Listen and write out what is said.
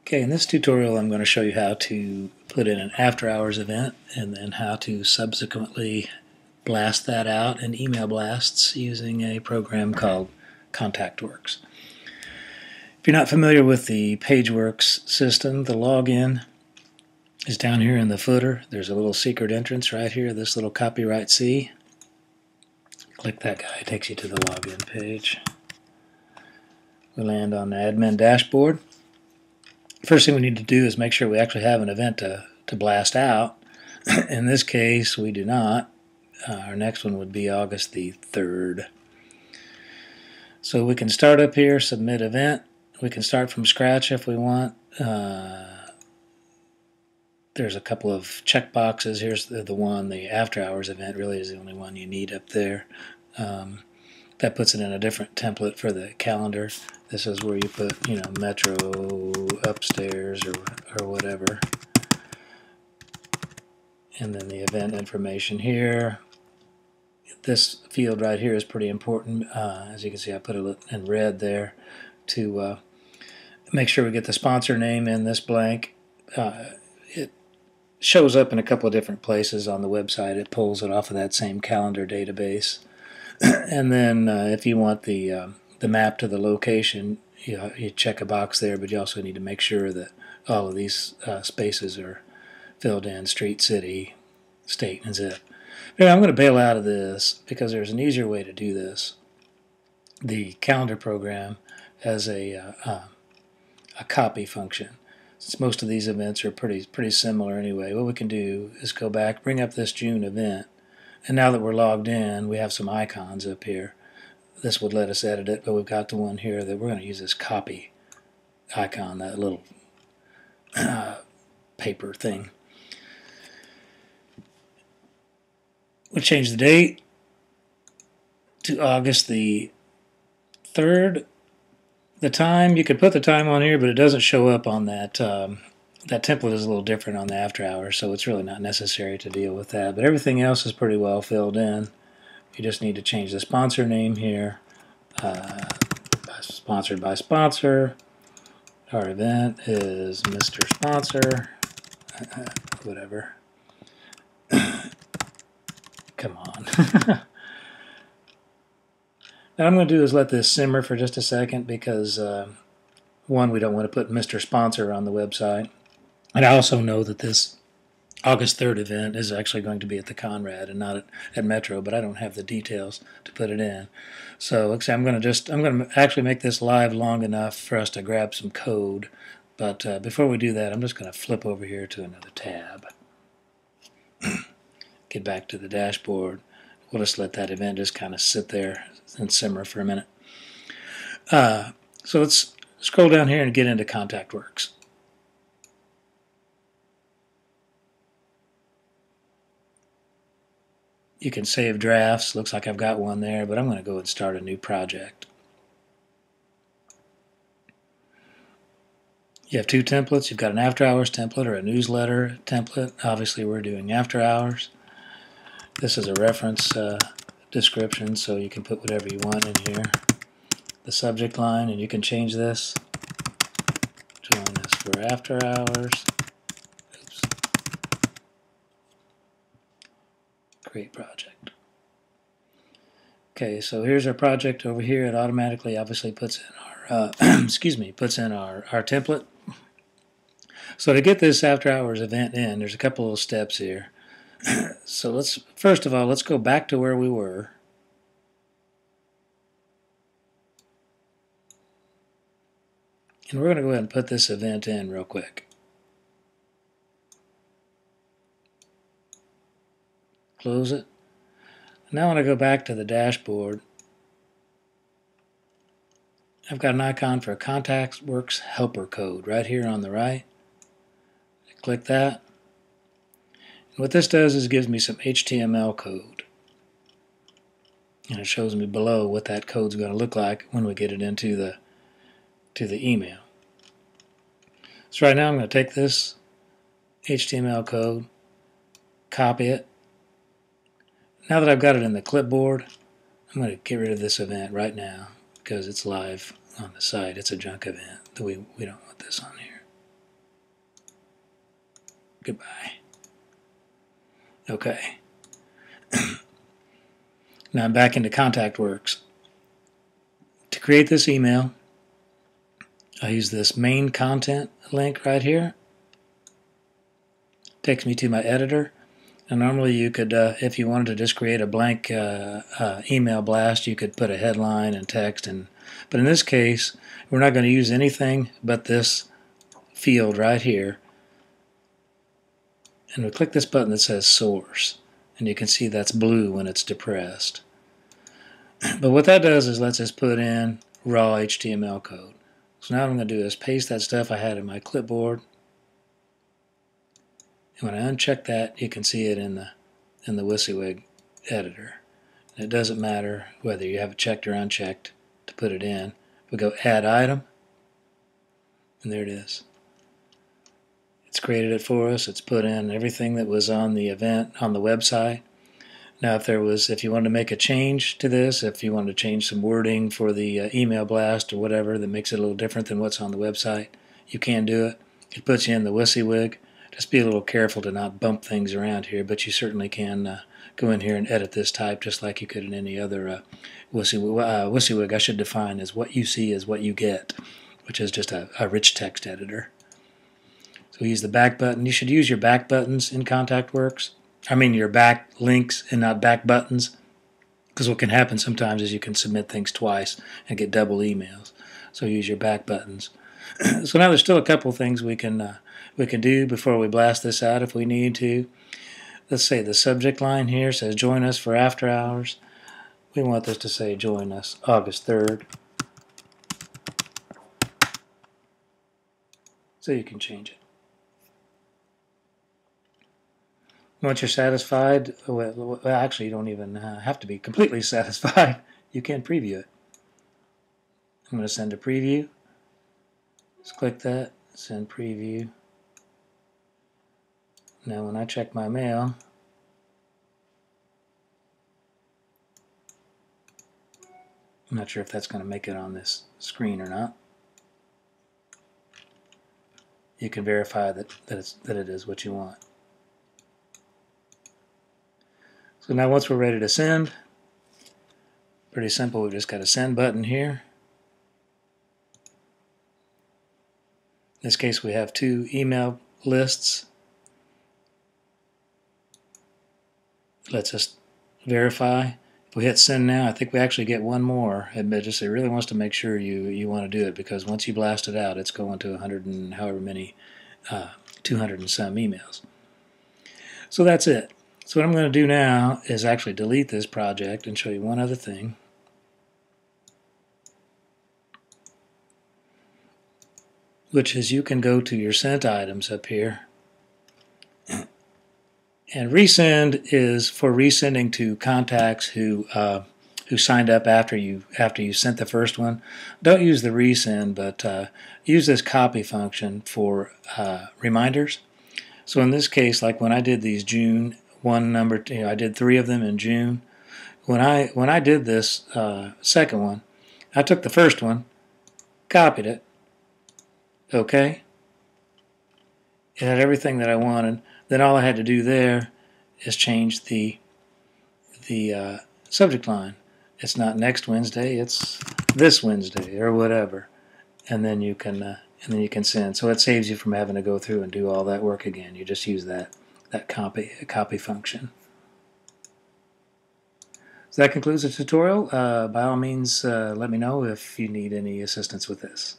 Okay, in this tutorial I'm going to show you how to put in an after hours event and then how to subsequently blast that out in email blasts using a program called ContactWorks. If you're not familiar with the PageWorks system, the login is down here in the footer. There's a little secret entrance right here, this little copyright C. Click that guy, it takes you to the login page. We land on the admin dashboard. First thing we need to do is make sure we actually have an event to blast out. In this case, we do not. Our next one would be August the 3rd. So we can start up here, submit event. We can start from scratch if we want. There's a couple of check boxes. Here's the one, the after hours event really is the only one you need up there. That puts it in a different template for the calendar. This is where you put, Metro upstairs or whatever. And then the event information here. This field right here is pretty important. As you can see, I put it in red there to make sure we get the sponsor name in this blank. It shows up in a couple of different places on the website. It pulls it off of that same calendar database. And then if you want the map to the location, you check a box there, but you also need to make sure that all of these spaces are filled in: street, city, state, and zip. Anyway, I'm going to bail out of this because there's an easier way to do this. The calendar program has a copy function. Since most of these events are pretty similar anyway, what we can do is go back, bring up this June event, and now that we're logged in, we have some icons up here. This would let us edit it, but we've got the one here that we're going to use this copy icon, that little paper thing. We'll change the date to August the 3rd. The time, you could put the time on here, but it doesn't show up on that. That template is a little different on the after hours, so it's really not necessary to deal with that. But everything else is pretty well filled in. You just need to change the sponsor name here. Sponsored by sponsor. Our event is Mr. Sponsor. Whatever. Come on. Now, what I'm going to do is let this simmer for just a second because, one, we don't want to put Mr. Sponsor on the website. And I also know that this August 3rd event is actually going to be at the Conrad and not at Metro, but I don't have the details to put it in. So I'm going to actually make this live long enough for us to grab some code. But before we do that, I'm just going to flip over here to another tab. Get back to the dashboard. We'll just let that event just kind of sit there and simmer for a minute. So let's scroll down here and get into ContactWorks. You can save drafts. Looks like I've got one there, but I'm going to go and start a new project. You have two templates. You've got an after hours template or a newsletter template. Obviously, we're doing after hours. This is a reference description, so you can put whatever you want in here. The subject line, and you can change this. Join us for after hours. Oops. Create project. Okay, so here's our project over here. It automatically, obviously, puts in our puts in our template. So to get this after hours event in, there's a couple of steps here. So first of all, let's go back to where we were. And we're going to go ahead and put this event in real quick. Close it. Now when I go back to the dashboard, I've got an icon for a ContactWorks helper code right here on the right. Click that. And what this does is gives me some HTML code. And it shows me below what that code's going to look like when we get it into the email. So right now I'm going to take this HTML code, copy it. Now that I've got it in the clipboard, I'm going to get rid of this event right now because it's live on the site. It's a junk event. We don't want this on here. Goodbye. Okay. Now I'm back into ContactWorks. To create this email, I use this main content link right here. Takes me to my editor. And normally you could, if you wanted to just create a blank email blast, you could put a headline and text. But in this case, we're not going to use anything but this field right here. And we click this button that says source. And you can see that's blue when it's depressed. But what that does is lets us put in raw HTML code. So now what I'm going to do is paste that stuff I had in my clipboard. And when I uncheck that, you can see it in the WYSIWYG editor. And it doesn't matter whether you have it checked or unchecked to put it in. We go add item, and there it is. It's created it for us. It's put in everything that was on the event on the website. Now, if you wanted to make a change to this, if you wanted to change some wording for the email blast or whatever that makes it a little different than what's on the website, you can do it. It puts you in the WYSIWYG. Just be a little careful to not bump things around here, but you certainly can go in here and edit this type just like you could in any other WYSIWYG. I should define as what you see is what you get, which is just a rich text editor. So we use the back button. You should use your back buttons in ContactWorks. I mean your back links and not back buttons, because what can happen sometimes is you can submit things twice and get double emails. So use your back buttons. So now there's still a couple things we can do before we blast this out if we need to. Let's say the subject line here says join us for after hours. We want this to say join us August 3rd. So you can change it. Once you're satisfied, well, actually you don't even have to be completely satisfied. You can preview it. I'm going to send a preview. Just click that, send preview. Now when I check my mail, I'm not sure if that's going to make it on this screen or not. You can verify that it is what you want. So now once we're ready to send, pretty simple, we've just got a send button here. In this case we have 2 email lists. It lets us verify. If we hit send now, I think we actually get one more. It really wants to make sure you want to do it, because once you blast it out, it's going to 100 and however many, 200 and some emails. So that's it. So what I'm going to do now is actually delete this project and show you one other thing. Which is you can go to your sent items up here. And resend is for resending to contacts who signed up after you sent the first one. Don't use the resend, but use this copy function for reminders. So in this case, like when I did these June 1 number, I did 3 of them in June. When I did this second one, I took the first one, copied it. Okay. It had everything that I wanted. Then all I had to do there is change the subject line. It's not next Wednesday, it's this Wednesday or whatever, and then you can send. So it saves you from having to go through and do all that work again. You just use that copy function. So that concludes the tutorial. By all means, let me know if you need any assistance with this.